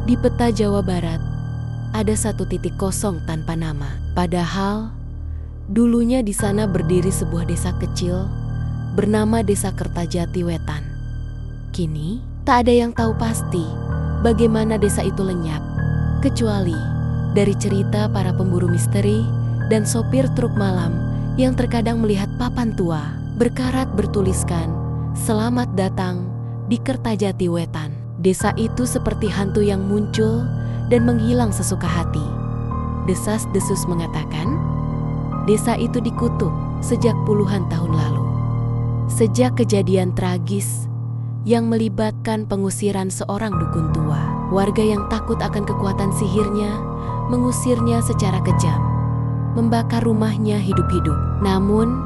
Di peta Jawa Barat, ada satu titik kosong tanpa nama. Padahal, dulunya di sana berdiri sebuah desa kecil bernama Desa Kertajati Wetan. Kini, tak ada yang tahu pasti bagaimana desa itu lenyap, kecuali dari cerita para pemburu misteri dan sopir truk malam yang terkadang melihat papan tua berkarat bertuliskan, "Selamat datang di Kertajati Wetan." Desa itu seperti hantu yang muncul dan menghilang sesuka hati. Desas-desus mengatakan, desa itu dikutuk sejak puluhan tahun lalu. Sejak kejadian tragis yang melibatkan pengusiran seorang dukun tua, warga yang takut akan kekuatan sihirnya mengusirnya secara kejam, membakar rumahnya hidup-hidup. Namun,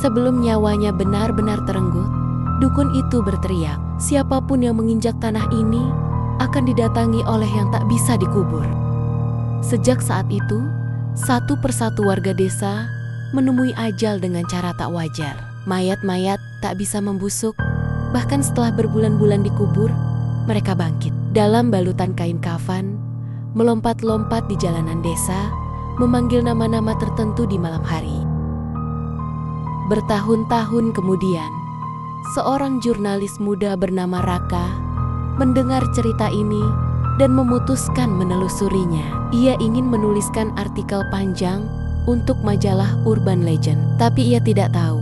sebelum nyawanya benar-benar terenggut, dukun itu berteriak, siapapun yang menginjak tanah ini akan didatangi oleh yang tak bisa dikubur. Sejak saat itu, satu persatu warga desa menemui ajal dengan cara tak wajar. Mayat-mayat tak bisa membusuk, bahkan setelah berbulan-bulan dikubur, mereka bangkit. Dalam balutan kain kafan, melompat-lompat di jalanan desa, memanggil nama-nama tertentu di malam hari. Bertahun-tahun kemudian, seorang jurnalis muda bernama Raka mendengar cerita ini dan memutuskan menelusurinya. Ia ingin menuliskan artikel panjang untuk majalah Urban Legend, tapi ia tidak tahu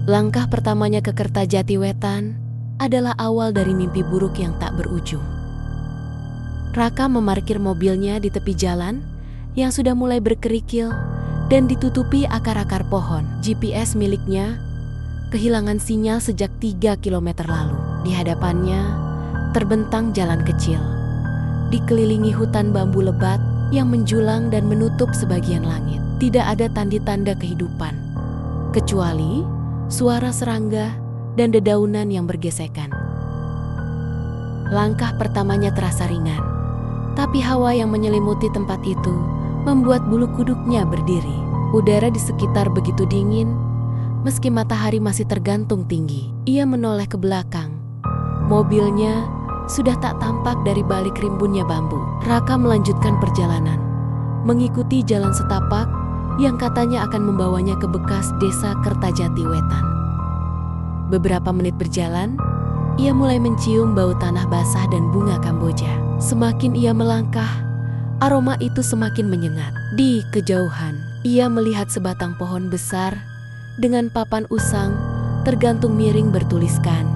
langkah pertamanya ke Kertajati Wetan adalah awal dari mimpi buruk yang tak berujung. Raka memarkir mobilnya di tepi jalan yang sudah mulai berkerikil dan ditutupi akar-akar pohon. GPS miliknya kehilangan sinyal sejak 3 kilometer lalu. Di hadapannya terbentang jalan kecil, dikelilingi hutan bambu lebat yang menjulang dan menutup sebagian langit. Tidak ada tanda-tanda kehidupan, kecuali suara serangga dan dedaunan yang bergesekan. Langkah pertamanya terasa ringan, tapi hawa yang menyelimuti tempat itu membuat bulu kuduknya berdiri. Udara di sekitar begitu dingin, meski matahari masih tergantung tinggi. Ia menoleh ke belakang. Mobilnya sudah tak tampak dari balik rimbunnya bambu. Raka melanjutkan perjalanan, mengikuti jalan setapak yang katanya akan membawanya ke bekas Desa Kertajati Wetan. Beberapa menit berjalan, ia mulai mencium bau tanah basah dan bunga kamboja. Semakin ia melangkah, aroma itu semakin menyengat. Di kejauhan, ia melihat sebatang pohon besar dengan papan usang tergantung miring bertuliskan,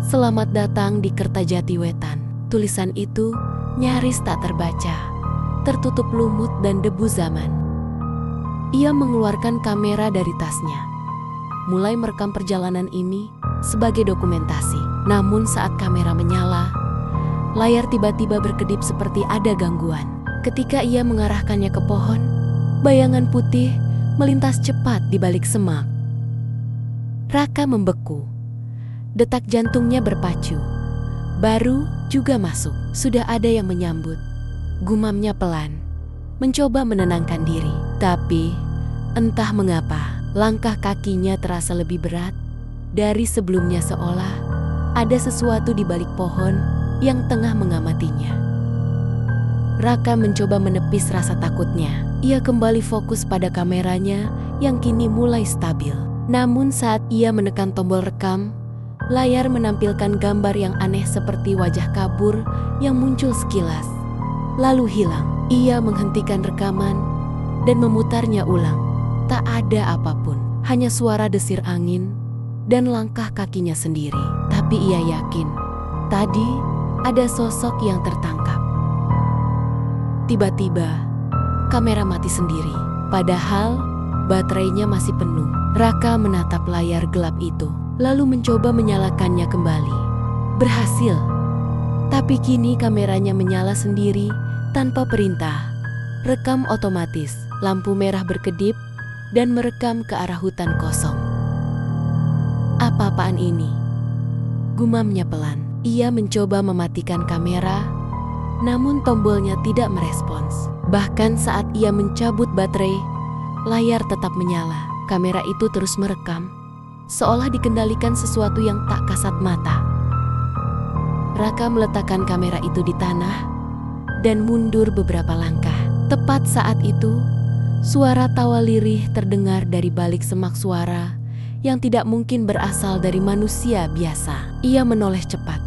"Selamat datang di Kertajati Wetan." Tulisan itu nyaris tak terbaca, tertutup lumut dan debu zaman. Ia mengeluarkan kamera dari tasnya, mulai merekam perjalanan ini sebagai dokumentasi. Namun saat kamera menyala, layar tiba-tiba berkedip seperti ada gangguan. Ketika ia mengarahkannya ke pohon, bayangan putih melintas cepat di balik semak. Raka membeku. Detak jantungnya berpacu. Baru juga masuk. Sudah ada yang menyambut. Gumamnya pelan, mencoba menenangkan diri. Tapi, entah mengapa, langkah kakinya terasa lebih berat dari sebelumnya, seolah ada sesuatu di balik pohon yang tengah mengamatinya. Raka mencoba menepis rasa takutnya. Ia kembali fokus pada kameranya yang kini mulai stabil. Namun saat ia menekan tombol rekam, layar menampilkan gambar yang aneh seperti wajah kabur yang muncul sekilas, lalu hilang. Ia menghentikan rekaman dan memutarnya ulang. Tak ada apapun, hanya suara desir angin dan langkah kakinya sendiri. Tapi ia yakin, tadi ada sosok yang tertangkap. Tiba-tiba, kamera mati sendiri. Padahal, baterainya masih penuh. Raka menatap layar gelap itu, lalu mencoba menyalakannya kembali. Berhasil. Tapi kini kameranya menyala sendiri tanpa perintah. Rekam otomatis, lampu merah berkedip dan merekam ke arah hutan kosong. Apa-apaan ini? Gumamnya pelan. Ia mencoba mematikan kamera, namun tombolnya tidak merespons. Bahkan saat ia mencabut baterai, layar tetap menyala. Kamera itu terus merekam, seolah dikendalikan sesuatu yang tak kasat mata. Raka meletakkan kamera itu di tanah dan mundur beberapa langkah. Tepat saat itu, suara tawa lirih terdengar dari balik semak suara yang tidak mungkin berasal dari manusia biasa. Ia menoleh cepat,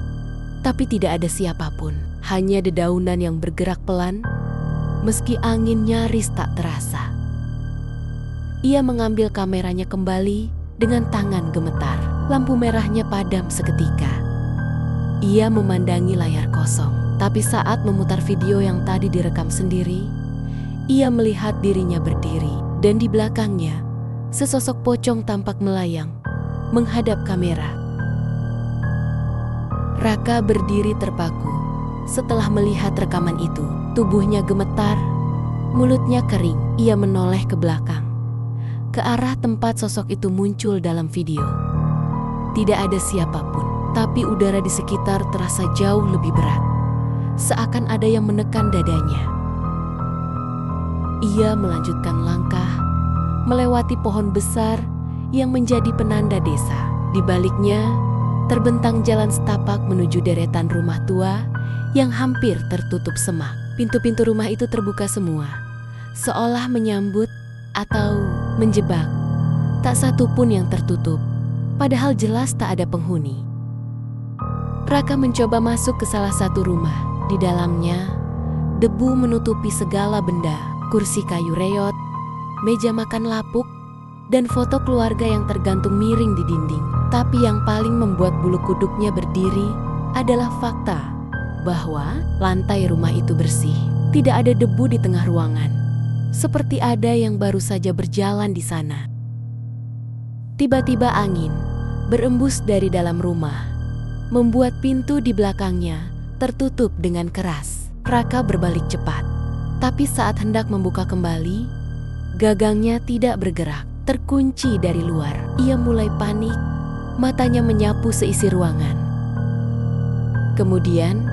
tapi tidak ada siapapun. Hanya dedaunan yang bergerak pelan, meski angin nyaris tak terasa. Ia mengambil kameranya kembali dengan tangan gemetar. Lampu merahnya padam seketika. Ia memandangi layar kosong, tapi saat memutar video yang tadi direkam sendiri, ia melihat dirinya berdiri, dan di belakangnya, sesosok pocong tampak melayang, menghadap kamera. Raka berdiri terpaku setelah melihat rekaman itu. Tubuhnya gemetar, mulutnya kering. Ia menoleh ke belakang, ke arah tempat sosok itu muncul dalam video. Tidak ada siapapun, tapi udara di sekitar terasa jauh lebih berat, seakan ada yang menekan dadanya. Ia melanjutkan langkah, melewati pohon besar yang menjadi penanda desa. Di baliknya, terbentang jalan setapak menuju deretan rumah tua yang hampir tertutup semak. Pintu-pintu rumah itu terbuka semua, seolah menyambut atau menjebak. Tak satu pun yang tertutup, padahal jelas tak ada penghuni. Raka mencoba masuk ke salah satu rumah. Di dalamnya, debu menutupi segala benda, kursi kayu reot, meja makan lapuk, dan foto keluarga yang tergantung miring di dinding. Tapi yang paling membuat bulu kuduknya berdiri adalah fakta bahwa lantai rumah itu bersih. Tidak ada debu di tengah ruangan, seperti ada yang baru saja berjalan di sana. Tiba-tiba angin berembus dari dalam rumah, membuat pintu di belakangnya tertutup dengan keras. Raka berbalik cepat, tapi saat hendak membuka kembali, gagangnya tidak bergerak, terkunci dari luar. Ia mulai panik, matanya menyapu seisi ruangan. Kemudian,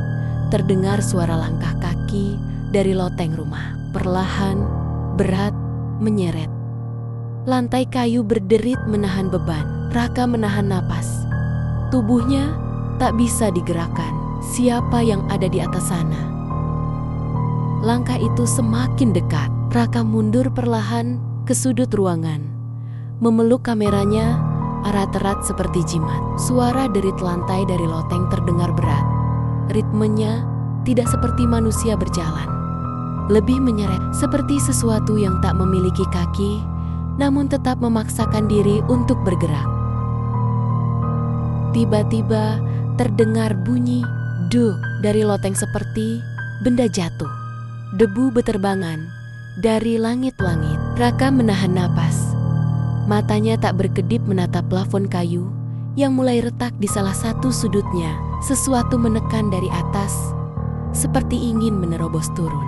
terdengar suara langkah kaki dari loteng rumah. Perlahan, berat, menyeret. Lantai kayu berderit menahan beban. Raka menahan napas. Tubuhnya tak bisa digerakkan. Siapa yang ada di atas sana? Langkah itu semakin dekat. Raka mundur perlahan ke sudut ruangan, memeluk kameranya erat-erat seperti jimat. Suara derit lantai dari loteng terdengar berat. Ritmenya tidak seperti manusia berjalan, lebih menyeret, seperti sesuatu yang tak memiliki kaki, namun tetap memaksakan diri untuk bergerak. Tiba-tiba terdengar bunyi duk dari loteng seperti benda jatuh. Debu beterbangan dari langit-langit. Raka menahan napas. Matanya tak berkedip menatap plafon kayu yang mulai retak di salah satu sudutnya. Sesuatu menekan dari atas, seperti ingin menerobos turun.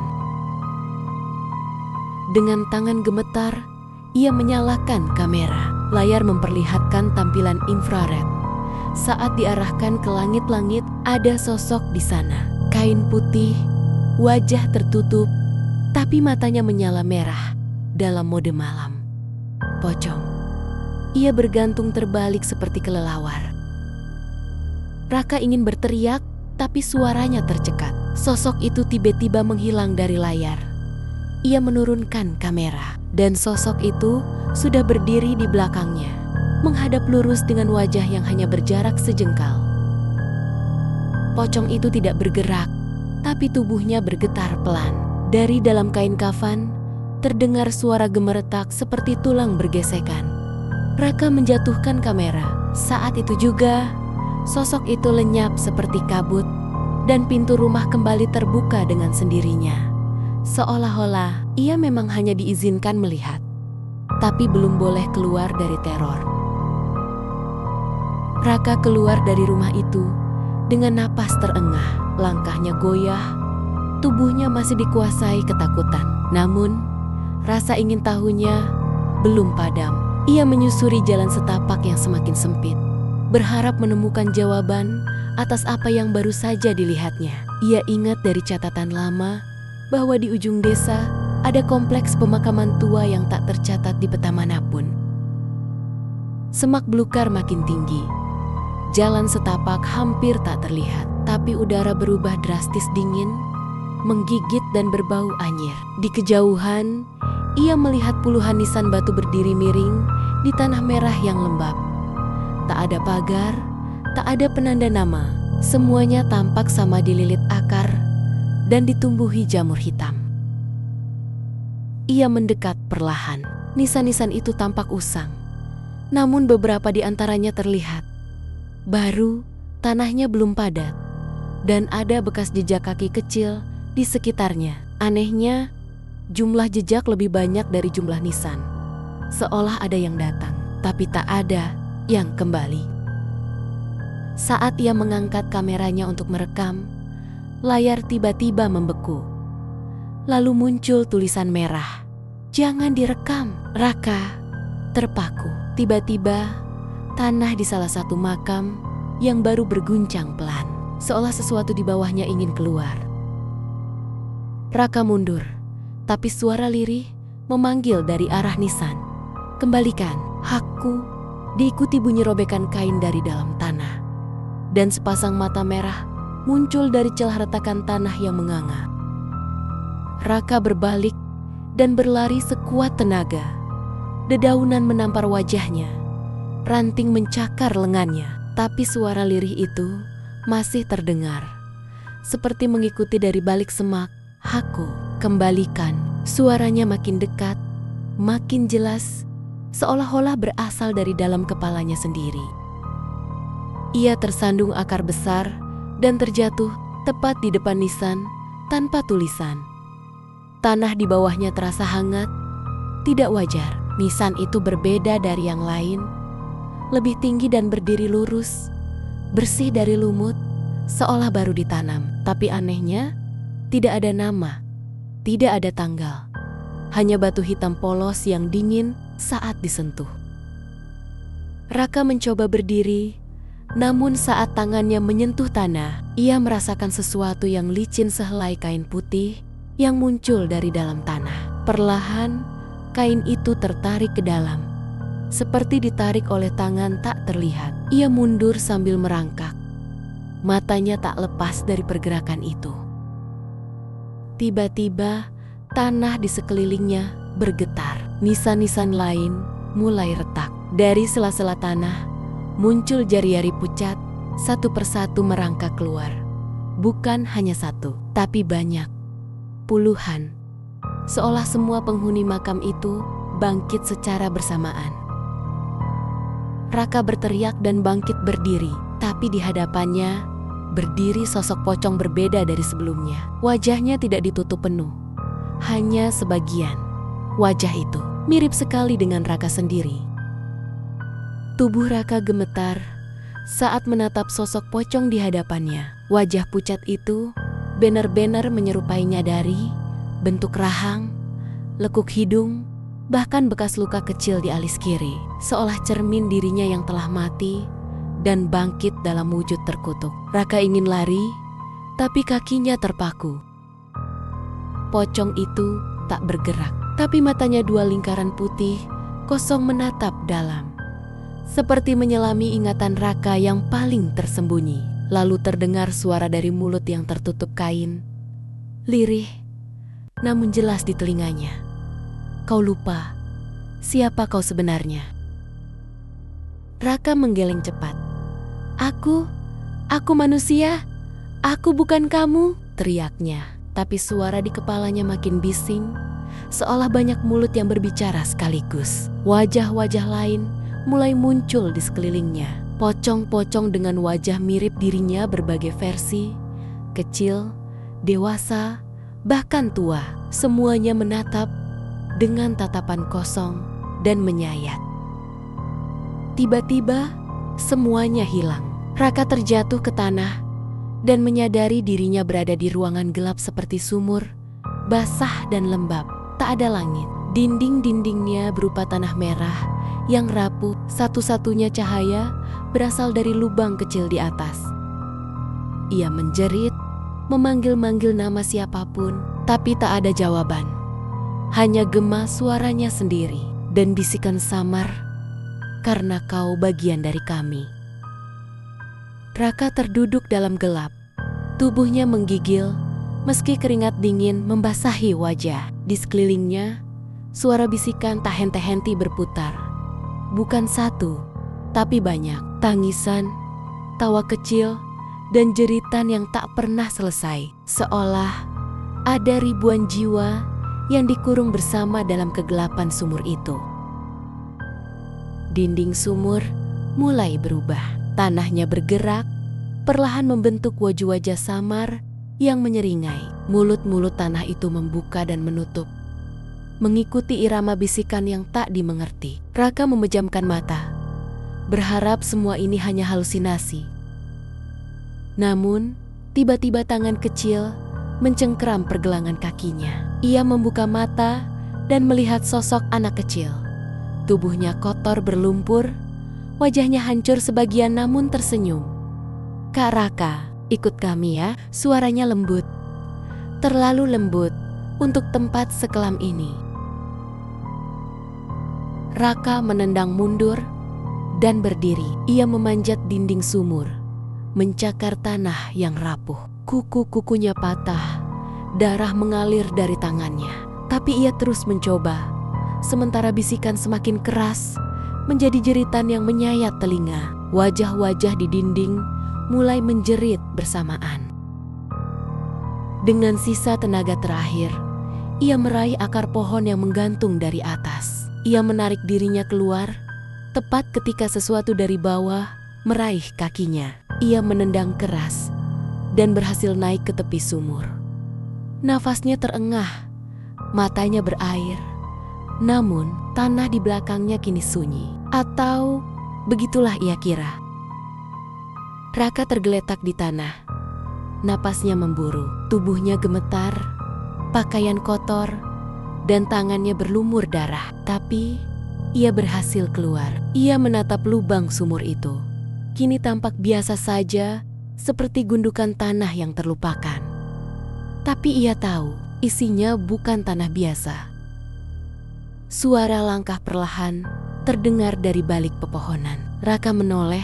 Dengan tangan gemetar, ia menyalakan kamera. Layar memperlihatkan tampilan infrared. Saat diarahkan ke langit-langit, ada sosok di sana. Kain putih, wajah tertutup, tapi matanya menyala merah dalam mode malam. Pocong. Ia bergantung terbalik seperti kelelawar. Raka ingin berteriak, tapi suaranya tercekat. Sosok itu tiba-tiba menghilang dari layar. Ia menurunkan kamera, dan sosok itu sudah berdiri di belakangnya, menghadap lurus dengan wajah yang hanya berjarak sejengkal. Pocong itu tidak bergerak, tapi tubuhnya bergetar pelan. Dari dalam kain kafan, terdengar suara gemeretak seperti tulang bergesekan. Raka menjatuhkan kamera. Saat itu juga, sosok itu lenyap seperti kabut, dan pintu rumah kembali terbuka dengan sendirinya. Seolah-olah ia memang hanya diizinkan melihat, tapi belum boleh keluar dari teror. Raka keluar dari rumah itu dengan napas terengah. Langkahnya goyah, tubuhnya masih dikuasai ketakutan. Namun, rasa ingin tahunya belum padam. Ia menyusuri jalan setapak yang semakin sempit, berharap menemukan jawaban atas apa yang baru saja dilihatnya. Ia ingat dari catatan lama bahwa di ujung desa ada kompleks pemakaman tua yang tak tercatat di peta manapun. Semak belukar makin tinggi. Jalan setapak hampir tak terlihat, tapi udara berubah drastis dingin, menggigit dan berbau anyir. Di kejauhan, ia melihat puluhan nisan batu berdiri miring di tanah merah yang lembab. Tak ada pagar, tak ada penanda nama. Semuanya tampak sama dililit akar dan ditumbuhi jamur hitam. Ia mendekat perlahan. Nisan-nisan itu tampak usang, namun beberapa di antaranya terlihat. Baru, tanahnya belum padat, dan ada bekas jejak kaki kecil di sekitarnya. Anehnya, jumlah jejak lebih banyak dari jumlah nisan. Seolah ada yang datang, tapi tak ada yang kembali. Saat ia mengangkat kameranya untuk merekam, layar tiba-tiba membeku. Lalu muncul tulisan merah. "Jangan direkam, Raka." Terpaku. Tiba-tiba, tanah di salah satu makam yang baru berguncang pelan, seolah sesuatu di bawahnya ingin keluar. Raka mundur, tapi suara lirih memanggil dari arah nisan. "Kembalikan hakku." Diikuti bunyi robekan kain dari dalam tanah, dan sepasang mata merah muncul dari celah retakan tanah yang menganga. Raka berbalik dan berlari sekuat tenaga. Dedaunan menampar wajahnya, ranting mencakar lengannya, tapi suara lirih itu masih terdengar, seperti mengikuti dari balik semak. "Hakku, kembalikan." Suaranya makin dekat, makin jelas, seolah-olah berasal dari dalam kepalanya sendiri. Ia tersandung akar besar dan terjatuh tepat di depan nisan tanpa tulisan. Tanah di bawahnya terasa hangat, tidak wajar. Nisan itu berbeda dari yang lain, lebih tinggi dan berdiri lurus, bersih dari lumut, seolah baru ditanam. Tapi anehnya, tidak ada nama, tidak ada tanggal, hanya batu hitam polos yang dingin saat disentuh. Raka mencoba berdiri, namun saat tangannya menyentuh tanah, ia merasakan sesuatu yang licin sehelai kain putih yang muncul dari dalam tanah. Perlahan, kain itu tertarik ke dalam, seperti ditarik oleh tangan tak terlihat. Ia mundur sambil merangkak. Matanya tak lepas dari pergerakan itu. Tiba-tiba, tanah di sekelilingnya bergetar. Nisan-nisan lain mulai retak. Dari sela-sela tanah, muncul jari-jari pucat, satu persatu merangkak keluar. Bukan hanya satu, tapi banyak. Puluhan. Seolah semua penghuni makam itu bangkit secara bersamaan. Raka berteriak dan bangkit berdiri, tapi di hadapannya berdiri sosok pocong berbeda dari sebelumnya. Wajahnya tidak ditutup penuh, hanya sebagian. Wajah itu mirip sekali dengan Raka sendiri. Tubuh Raka gemetar saat menatap sosok pocong di hadapannya. Wajah pucat itu benar-benar menyerupainya dari bentuk rahang, lekuk hidung, bahkan bekas luka kecil di alis kiri, seolah cermin dirinya yang telah mati dan bangkit dalam wujud terkutuk. Raka ingin lari, tapi kakinya terpaku. Pocong itu tak bergerak, tapi matanya dua lingkaran putih kosong menatap dalam, seperti menyelami ingatan Raka yang paling tersembunyi. Lalu terdengar suara dari mulut yang tertutup kain, lirih namun jelas di telinganya. "Kau lupa siapa kau sebenarnya." Raka menggeleng cepat. Aku manusia. Aku bukan kamu," teriaknya. Tapi suara di kepalanya makin bising, seolah banyak mulut yang berbicara sekaligus. Wajah-wajah lain mulai muncul di sekelilingnya. Pocong-pocong dengan wajah mirip dirinya berbagai versi, kecil, dewasa, bahkan tua. Semuanya menatap dengan tatapan kosong dan menyayat. Tiba-tiba, semuanya hilang. Raka terjatuh ke tanah dan menyadari dirinya berada di ruangan gelap seperti sumur, basah dan lembab. Tak ada langit. Dinding-dindingnya berupa tanah merah yang rapuh. Satu-satunya cahaya berasal dari lubang kecil di atas. Ia menjerit, memanggil-manggil nama siapapun, tapi tak ada jawaban. Hanya gema suaranya sendiri dan bisikan samar, karena kau bagian dari kami." Raka terduduk dalam gelap. Tubuhnya menggigil, meski keringat dingin membasahi wajah. Di sekelilingnya, suara bisikan tak henti-henti berputar. Bukan satu, tapi banyak. Tangisan, tawa kecil, dan jeritan yang tak pernah selesai. Seolah ada ribuan jiwa yang dikurung bersama dalam kegelapan sumur itu. Dinding sumur mulai berubah. Tanahnya bergerak, perlahan membentuk wajah-wajah samar yang menyeringai. Mulut-mulut tanah itu membuka dan menutup, mengikuti irama bisikan yang tak dimengerti. Raka memejamkan mata, berharap semua ini hanya halusinasi. Namun, tiba-tiba tangan kecil mencengkeram pergelangan kakinya. Ia membuka mata dan melihat sosok anak kecil. Tubuhnya kotor berlumpur, wajahnya hancur sebagian namun tersenyum. "Kak Raka, ikut kami ya." Suaranya lembut, terlalu lembut untuk tempat sekelam ini. Raka menendang mundur dan berdiri. Ia memanjat dinding sumur, mencakar tanah yang rapuh. Kuku-kukunya patah, darah mengalir dari tangannya. Tapi ia terus mencoba, sementara bisikan semakin keras, menjadi jeritan yang menyayat telinga. Wajah-wajah di dinding mulai menjerit bersamaan. Dengan sisa tenaga terakhir, ia meraih akar pohon yang menggantung dari atas. Ia menarik dirinya keluar, tepat ketika sesuatu dari bawah meraih kakinya. Ia menendang keras dan berhasil naik ke tepi sumur. Nafasnya terengah, matanya berair. Namun, tanah di belakangnya kini sunyi. Atau begitulah ia kira. Raka tergeletak di tanah. Napasnya memburu, tubuhnya gemetar, pakaian kotor, dan tangannya berlumur darah. Tapi, ia berhasil keluar. Ia menatap lubang sumur itu. Kini tampak biasa saja, seperti gundukan tanah yang terlupakan. Tapi ia tahu, isinya bukan tanah biasa. Suara langkah perlahan terdengar dari balik pepohonan. Raka menoleh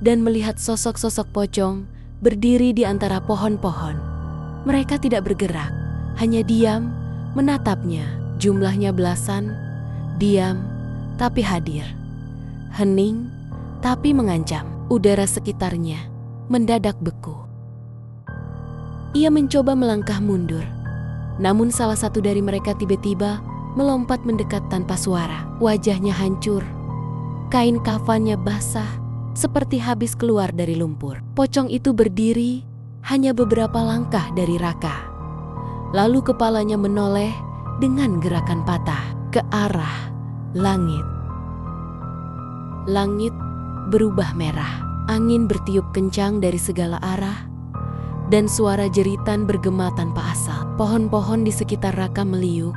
dan melihat sosok-sosok pocong berdiri di antara pohon-pohon. Mereka tidak bergerak, hanya diam menatapnya. Jumlahnya belasan, diam tapi hadir. Hening tapi mengancam. Udara sekitarnya mendadak beku. Ia mencoba melangkah mundur, namun salah satu dari mereka tiba-tiba melompat mendekat tanpa suara. Wajahnya hancur, kain kafannya basah, seperti habis keluar dari lumpur. Pocong itu berdiri hanya beberapa langkah dari Raka. Lalu kepalanya menoleh dengan gerakan patah ke arah langit. Langit berubah merah, angin bertiup kencang dari segala arah, dan suara jeritan bergema tanpa asal. Pohon-pohon di sekitar Raka meliuk,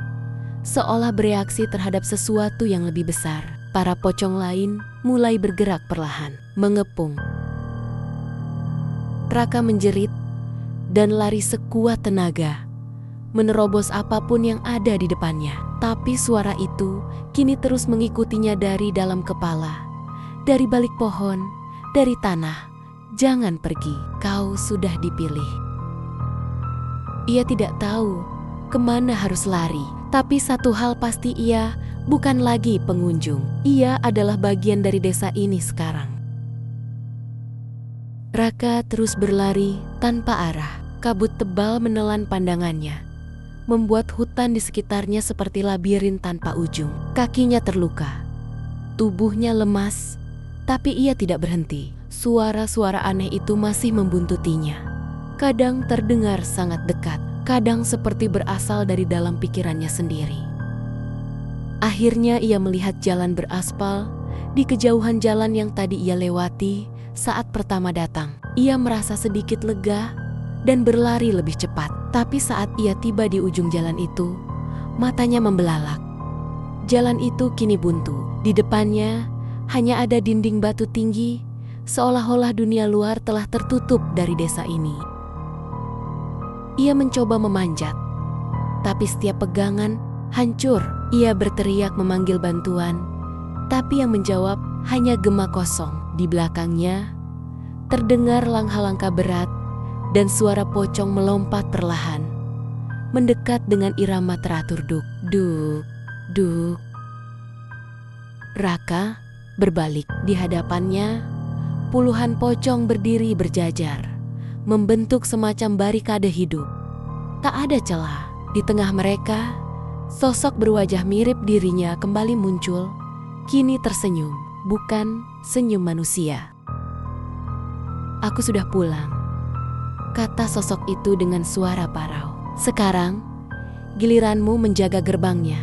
seolah bereaksi terhadap sesuatu yang lebih besar. Para pocong lain mulai bergerak perlahan, mengepung. Raka menjerit dan lari sekuat tenaga, menerobos apapun yang ada di depannya. Tapi suara itu kini terus mengikutinya dari dalam kepala, dari balik pohon, dari tanah. "Jangan pergi, kau sudah dipilih." Ia tidak tahu kemana harus lari, tapi satu hal pasti, ia bukan lagi pengunjung. Ia adalah bagian dari desa ini sekarang. Raka terus berlari tanpa arah. Kabut tebal menelan pandangannya, membuat hutan di sekitarnya seperti labirin tanpa ujung. Kakinya terluka, tubuhnya lemas, tapi ia tidak berhenti. Suara-suara aneh itu masih membuntutinya. Kadang terdengar sangat dekat, kadang seperti berasal dari dalam pikirannya sendiri. Akhirnya ia melihat jalan beraspal di kejauhan jalan yang tadi ia lewati saat pertama datang. Ia merasa sedikit lega dan berlari lebih cepat. Tapi saat ia tiba di ujung jalan itu, matanya membelalak. Jalan itu kini buntu. Di depannya hanya ada dinding batu tinggi, seolah-olah dunia luar telah tertutup dari desa ini. Ia mencoba memanjat, tapi setiap pegangan hancur. Ia berteriak memanggil bantuan, tapi yang menjawab hanya gema kosong. Di belakangnya, terdengar langkah-langkah berat dan suara pocong melompat perlahan, mendekat dengan irama teratur duk, duk, duk. Raka berbalik. Di hadapannya, puluhan pocong berdiri berjajar, membentuk semacam barikade hidup. Tak ada celah. Di tengah mereka, sosok berwajah mirip dirinya kembali muncul, kini tersenyum, bukan senyum manusia. "Aku sudah pulang," kata sosok itu dengan suara parau. "Sekarang, giliranmu menjaga gerbangnya."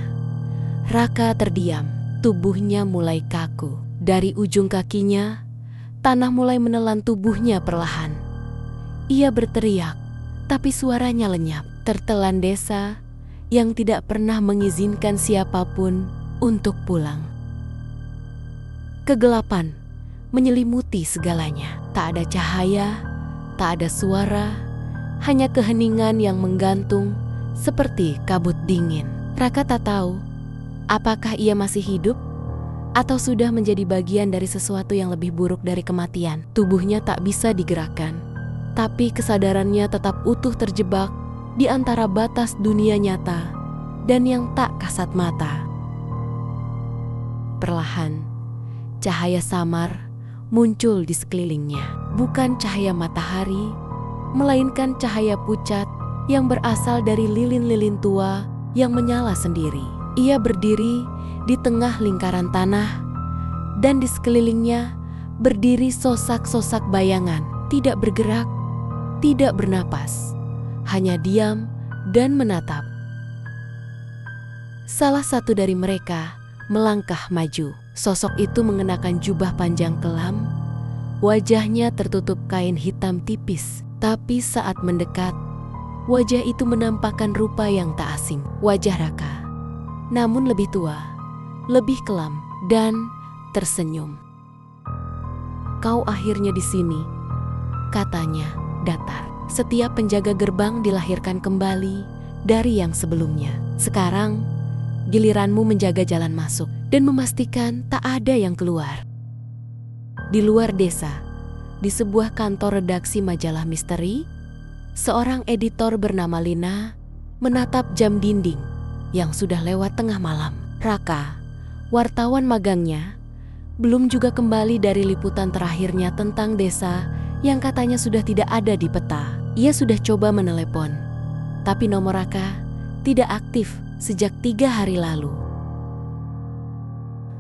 Raka terdiam, tubuhnya mulai kaku. Dari ujung kakinya, tanah mulai menelan tubuhnya perlahan. Ia berteriak, tapi suaranya lenyap. Tertelan desa yang tidak pernah mengizinkan siapapun untuk pulang. Kegelapan menyelimuti segalanya. Tak ada cahaya, tak ada suara, hanya keheningan yang menggantung seperti kabut dingin. Raka tak tahu apakah ia masih hidup atau sudah menjadi bagian dari sesuatu yang lebih buruk dari kematian. Tubuhnya tak bisa digerakkan, tapi kesadarannya tetap utuh terjebak di antara batas dunia nyata dan yang tak kasat mata. Perlahan, cahaya samar muncul di sekelilingnya. Bukan cahaya matahari, melainkan cahaya pucat yang berasal dari lilin-lilin tua yang menyala sendiri. Ia berdiri di tengah lingkaran tanah, dan di sekelilingnya berdiri sosak-sosak bayangan, tidak bergerak, tidak bernapas, hanya diam dan menatap. Salah satu dari mereka melangkah maju. Sosok itu mengenakan jubah panjang kelam, wajahnya tertutup kain hitam tipis. Tapi saat mendekat, wajah itu menampakkan rupa yang tak asing. Wajah Raka, namun lebih tua, lebih kelam, dan tersenyum. "Kau akhirnya di sini," katanya datar. "Setiap penjaga gerbang dilahirkan kembali dari yang sebelumnya. Sekarang, giliranmu menjaga jalan masuk dan memastikan tak ada yang keluar." Di luar desa, di sebuah kantor redaksi majalah misteri, seorang editor bernama Lina menatap jam dinding yang sudah lewat tengah malam. Raka, wartawan magangnya, belum juga kembali dari liputan terakhirnya tentang desa yang katanya sudah tidak ada di peta. Ia sudah coba menelepon, tapi nomor Raka tidak aktif sejak 3 hari lalu.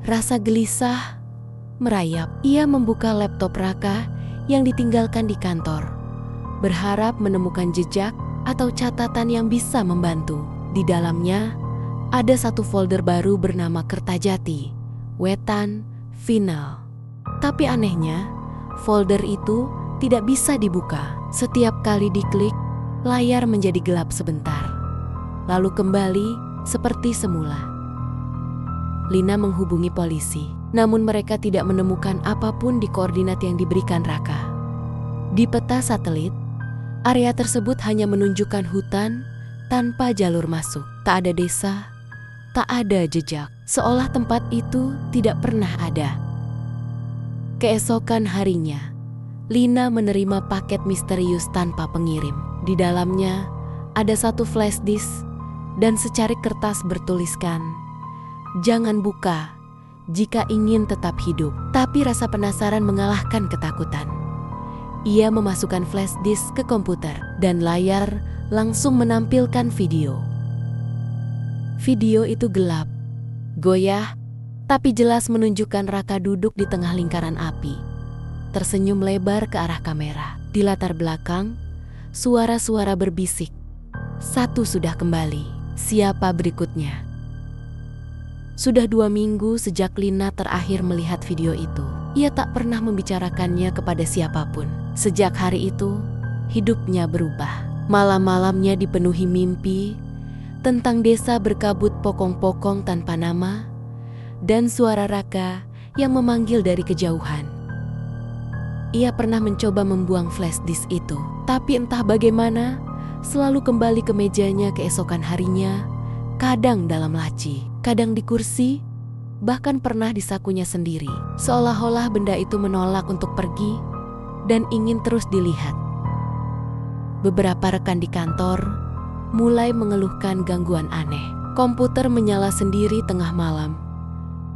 Rasa gelisah merayap. Ia membuka laptop Raka yang ditinggalkan di kantor, berharap menemukan jejak atau catatan yang bisa membantu. Di dalamnya ada satu folder baru bernama Kertajati, Wetan, Final. Tapi anehnya, folder itu tidak bisa dibuka. Setiap kali diklik, layar menjadi gelap sebentar, lalu kembali seperti semula. Lina menghubungi polisi, namun mereka tidak menemukan apapun di koordinat yang diberikan Raka. Di peta satelit, area tersebut hanya menunjukkan hutan tanpa jalur masuk. Tak ada desa, tak ada jejak, seolah tempat itu tidak pernah ada. Keesokan harinya, Lina menerima paket misterius tanpa pengirim. Di dalamnya ada satu flash disk dan secarik kertas bertuliskan, "Jangan buka jika ingin tetap hidup." Tapi rasa penasaran mengalahkan ketakutan. Ia memasukkan flash disk ke komputer dan layar langsung menampilkan video. Video itu gelap, goyah, tapi jelas menunjukkan Raka duduk di tengah lingkaran api, tersenyum lebar ke arah kamera. Di latar belakang, suara-suara berbisik. "Satu sudah kembali, siapa berikutnya?" Sudah 2 minggu sejak Lina terakhir melihat video itu. Ia tak pernah membicarakannya kepada siapapun. Sejak hari itu, hidupnya berubah. Malam-malamnya dipenuhi mimpi tentang desa berkabut pokong-pokong tanpa nama dan suara Raka yang memanggil dari kejauhan. Ia pernah mencoba membuang flash disk itu, tapi entah bagaimana selalu kembali ke mejanya keesokan harinya, kadang dalam laci, kadang di kursi, bahkan pernah di sakunya sendiri. Seolah-olah benda itu menolak untuk pergi dan ingin terus dilihat. Beberapa rekan di kantor mulai mengeluhkan gangguan aneh. Komputer menyala sendiri tengah malam.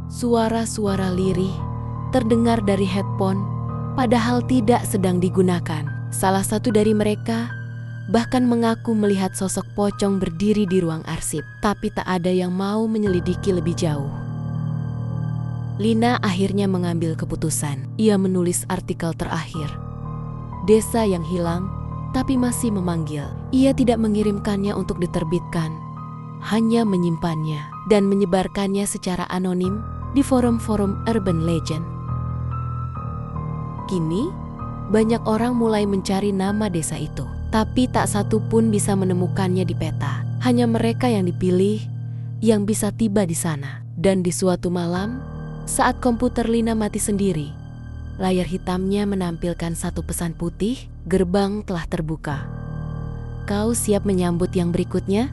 Suara-suara lirih terdengar dari headphone, padahal tidak sedang digunakan. Salah satu dari mereka bahkan mengaku melihat sosok pocong berdiri di ruang arsip, tapi tak ada yang mau menyelidiki lebih jauh. Lina akhirnya mengambil keputusan. Ia menulis artikel terakhir. Desa yang hilang, tapi masih memanggil. Ia tidak mengirimkannya untuk diterbitkan, hanya menyimpannya dan menyebarkannya secara anonim di forum-forum urban legend. Kini, banyak orang mulai mencari nama desa itu. Tapi tak satu pun bisa menemukannya di peta. Hanya mereka yang dipilih yang bisa tiba di sana. Dan di suatu malam, saat komputer Lina mati sendiri, layar hitamnya menampilkan satu pesan putih, gerbang telah terbuka. Kau siap menyambut yang berikutnya?